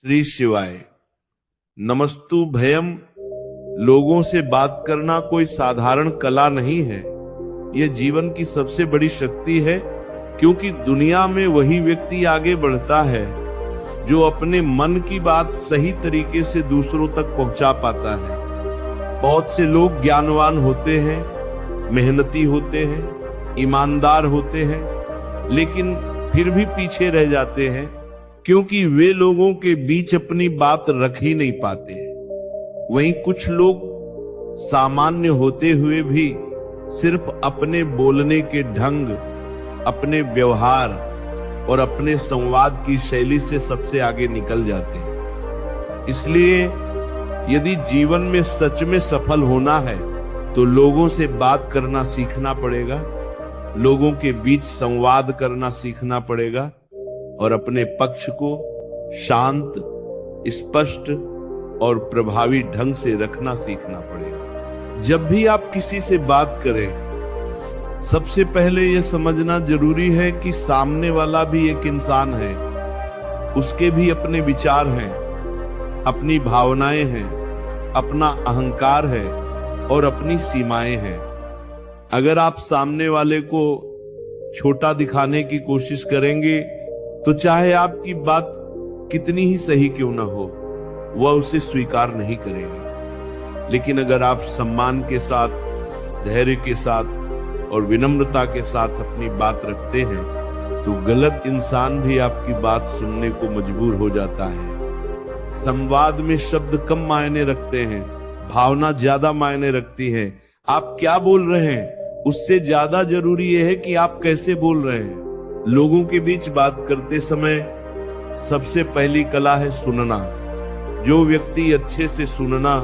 श्री शिवाय। नमस्तु भयम। लोगों से बात करना कोई साधारण कला नहीं है, यह जीवन की सबसे बड़ी शक्ति है, क्योंकि दुनिया में वही व्यक्ति आगे बढ़ता है जो अपने मन की बात सही तरीके से दूसरों तक पहुंचा पाता है। बहुत से लोग ज्ञानवान होते हैं, मेहनती होते हैं, ईमानदार होते हैं, लेकिन फिर भी पीछे रह जाते हैं क्योंकि वे लोगों के बीच अपनी बात रख ही नहीं पाते। वहीं कुछ लोग सामान्य होते हुए भी सिर्फ अपने बोलने के ढंग, अपने व्यवहार और अपने संवाद की शैली से सबसे आगे निकल जाते हैं। इसलिए यदि जीवन में सच में सफल होना है तो लोगों से बात करना सीखना पड़ेगा, लोगों के बीच संवाद करना सीखना पड़ेगा और अपने पक्ष को शांत, स्पष्ट और प्रभावी ढंग से रखना सीखना पड़ेगा। जब भी आप किसी से बात करें, सबसे पहले यह समझना जरूरी है कि सामने वाला भी एक इंसान है, उसके भी अपने विचार हैं, अपनी भावनाएं हैं, अपना अहंकार है और अपनी सीमाएं हैं। अगर आप सामने वाले को छोटा दिखाने की कोशिश करेंगे तो चाहे आपकी बात कितनी ही सही क्यों न हो, वह उसे स्वीकार नहीं करेगा। लेकिन अगर आप सम्मान के साथ, धैर्य के साथ और विनम्रता के साथ अपनी बात रखते हैं तो गलत इंसान भी आपकी बात सुनने को मजबूर हो जाता है। संवाद में शब्द कम मायने रखते हैं, भावना ज्यादा मायने रखती है। आप क्या बोल रहे हैं उससे ज्यादा जरूरी यह है कि आप कैसे बोल रहे हैं। लोगों के बीच बात करते समय सबसे पहली कला है सुनना। जो व्यक्ति अच्छे से सुनना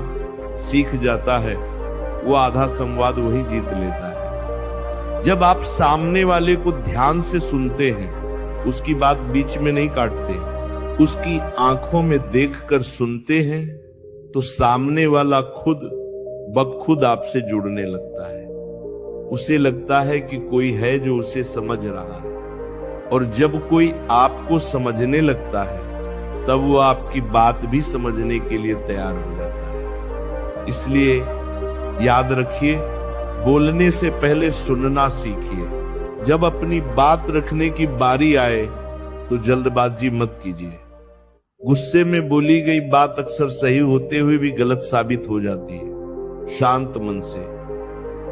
सीख जाता है वो आधा संवाद वही जीत लेता है। जब आप सामने वाले को ध्यान से सुनते हैं, उसकी बात बीच में नहीं काटते, उसकी आंखों में देखकर सुनते हैं, तो सामने वाला खुद बखुद आपसे जुड़ने लगता है। उसे लगता है कि कोई है जो उसे समझ रहा है, और जब कोई आपको समझने लगता है तब वो आपकी बात भी समझने के लिए तैयार हो जाता है। इसलिए याद रखिए, बोलने से पहले सुनना सीखिए। जब अपनी बात रखने की बारी आए तो जल्दबाजी मत कीजिए। गुस्से में बोली गई बात अक्सर सही होते हुए भी गलत साबित हो जाती है। शांत मन से,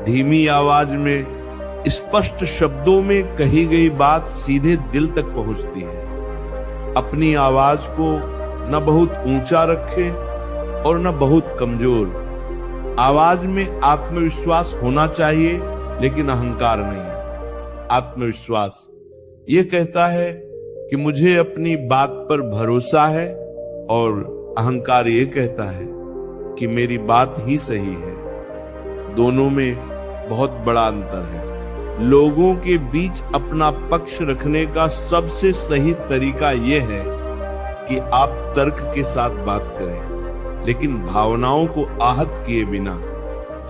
धीमी आवाज में, स्पष्ट शब्दों में कही गई बात सीधे दिल तक पहुंचती है। अपनी आवाज को न बहुत ऊंचा रखें और न बहुत कमजोर। आवाज में आत्मविश्वास होना चाहिए, लेकिन अहंकार नहीं। आत्मविश्वास ये कहता है कि मुझे अपनी बात पर भरोसा है, और अहंकार ये कहता है कि मेरी बात ही सही है। दोनों में बहुत बड़ा अंतर है। लोगों के बीच अपना पक्ष रखने का सबसे सही तरीका यह है कि आप तर्क के साथ बात करें, लेकिन भावनाओं को आहत किए बिना।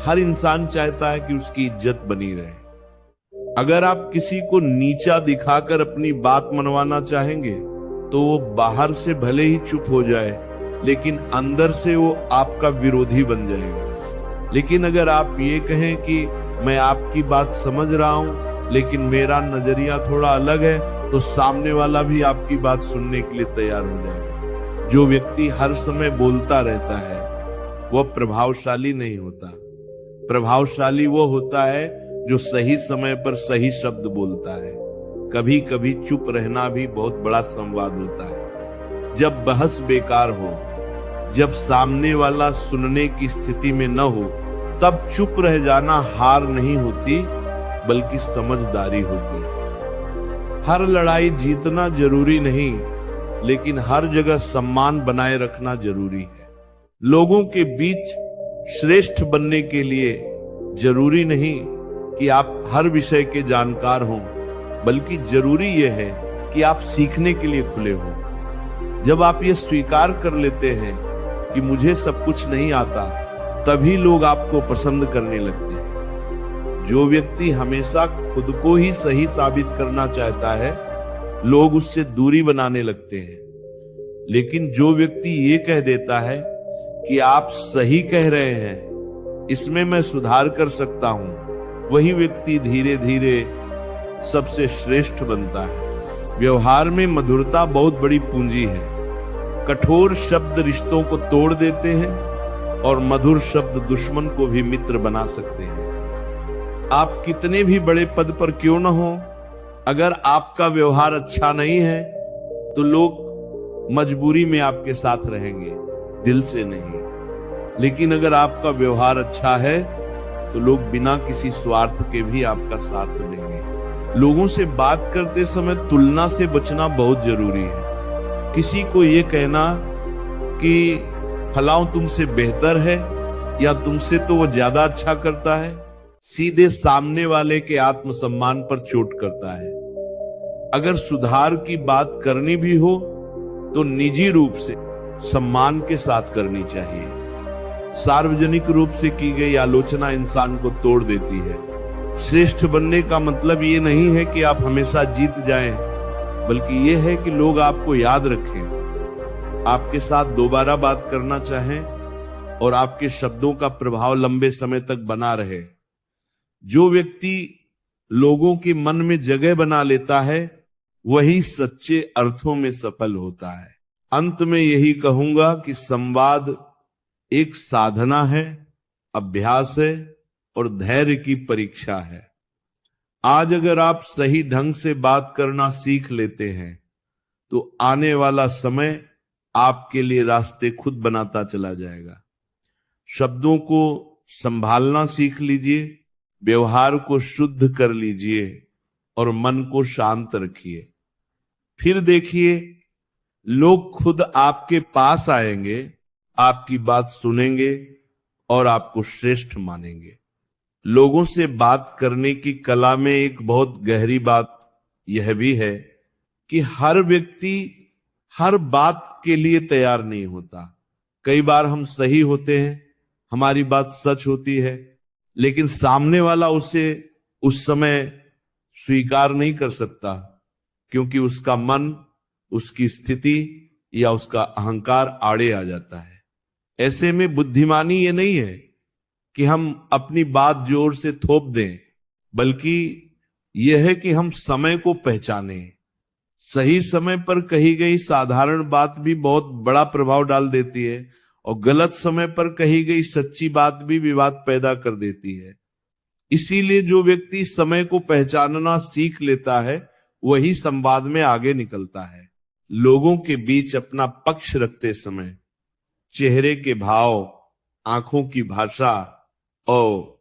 हर इंसान चाहता है कि उसकी इज्जत बनी रहे। अगर आप किसी को नीचा दिखाकर अपनी बात मनवाना चाहेंगे तो वो बाहर से भले ही चुप हो जाए, लेकिन अंदर से वो आपका विरोधी बन जाएगा। लेकिन अगर आप ये कहें कि मैं आपकी बात समझ रहा हूं, लेकिन मेरा नजरिया थोड़ा अलग है, तो सामने वाला भी आपकी बात सुनने के लिए तैयार हो जाएगा। जो व्यक्ति हर समय बोलता रहता है वह प्रभावशाली नहीं होता। प्रभावशाली वो होता है जो सही समय पर सही शब्द बोलता है। कभी कभी चुप रहना भी बहुत बड़ा संवाद होता है। जब बहस बेकार हो, जब सामने वाला सुनने की स्थिति में न हो, तब चुप रह जाना हार नहीं होती, बल्कि समझदारी होती है। हर लड़ाई जीतना जरूरी नहीं, लेकिन हर जगह सम्मान बनाए रखना जरूरी है। लोगों के बीच श्रेष्ठ बनने के लिए जरूरी नहीं कि आप हर विषय के जानकार हों, बल्कि जरूरी यह है कि आप सीखने के लिए खुले हों। जब आप ये स्वीकार कर लेते हैं कि मुझे सब कुछ नहीं आता, तभी लोग आपको पसंद करने लगते हैं। जो व्यक्ति हमेशा खुद को ही सही साबित करना चाहता है, लोग उससे दूरी बनाने लगते हैं। लेकिन जो व्यक्ति ये कह देता है कि आप सही कह रहे हैं, इसमें मैं सुधार कर सकता हूं, वही व्यक्ति धीरे धीरे सबसे श्रेष्ठ बनता है। व्यवहार में मधुरता बहुत बड़ी पूंजी है। कठोर शब्द रिश्तों को तोड़ देते हैं और मधुर शब्द दुश्मन को भी मित्र बना सकते हैं। आप कितने भी बड़े पद पर क्यों न हो, अगर आपका व्यवहार अच्छा नहीं है तो लोग मजबूरी में आपके साथ रहेंगे, दिल से नहीं। लेकिन अगर आपका व्यवहार अच्छा है तो लोग बिना किसी स्वार्थ के भी आपका साथ देंगे। लोगों से बात करते समय तुलना से बचना बहुत जरूरी है। किसी को यह कहना कि फलां तुमसे बेहतर है या तुमसे तो वो ज्यादा अच्छा करता है, सीधे सामने वाले के आत्मसम्मान पर चोट करता है। अगर सुधार की बात करनी भी हो तो निजी रूप से सम्मान के साथ करनी चाहिए। सार्वजनिक रूप से की गई आलोचना इंसान को तोड़ देती है। श्रेष्ठ बनने का मतलब ये नहीं है कि आप हमेशा जीत जाएं, बल्कि ये है कि लोग आपको याद रखें, आपके साथ दोबारा बात करना चाहें और आपके शब्दों का प्रभाव लंबे समय तक बना रहे। जो व्यक्ति लोगों के मन में जगह बना लेता है वही सच्चे अर्थों में सफल होता है। अंत में यही कहूंगा कि संवाद एक साधना है, अभ्यास है और धैर्य की परीक्षा है। आज अगर आप सही ढंग से बात करना सीख लेते हैं तो आने वाला समय आपके लिए रास्ते खुद बनाता चला जाएगा। शब्दों को संभालना सीख लीजिए, व्यवहार को शुद्ध कर लीजिए और मन को शांत रखिए। फिर देखिए, लोग खुद आपके पास आएंगे, आपकी बात सुनेंगे और आपको श्रेष्ठ मानेंगे। लोगों से बात करने की कला में एक बहुत गहरी बात यह भी है कि हर व्यक्ति हर बात के लिए तैयार नहीं होता। कई बार हम सही होते हैं, हमारी बात सच होती है, लेकिन सामने वाला उसे उस समय स्वीकार नहीं कर सकता, क्योंकि उसका मन, उसकी स्थिति या उसका अहंकार आड़े आ जाता है। ऐसे में बुद्धिमानी ये नहीं है कि हम अपनी बात जोर से थोप दें, बल्कि यह है कि हम समय को पहचानें। सही समय पर कही गई साधारण बात भी बहुत बड़ा प्रभाव डाल देती है और गलत समय पर कही गई सच्ची बात भी विवाद पैदा कर देती है। इसीलिए जो व्यक्ति समय को पहचानना सीख लेता है वही संवाद में आगे निकलता है। लोगों के बीच अपना पक्ष रखते समय चेहरे के भाव, आंखों की भाषा और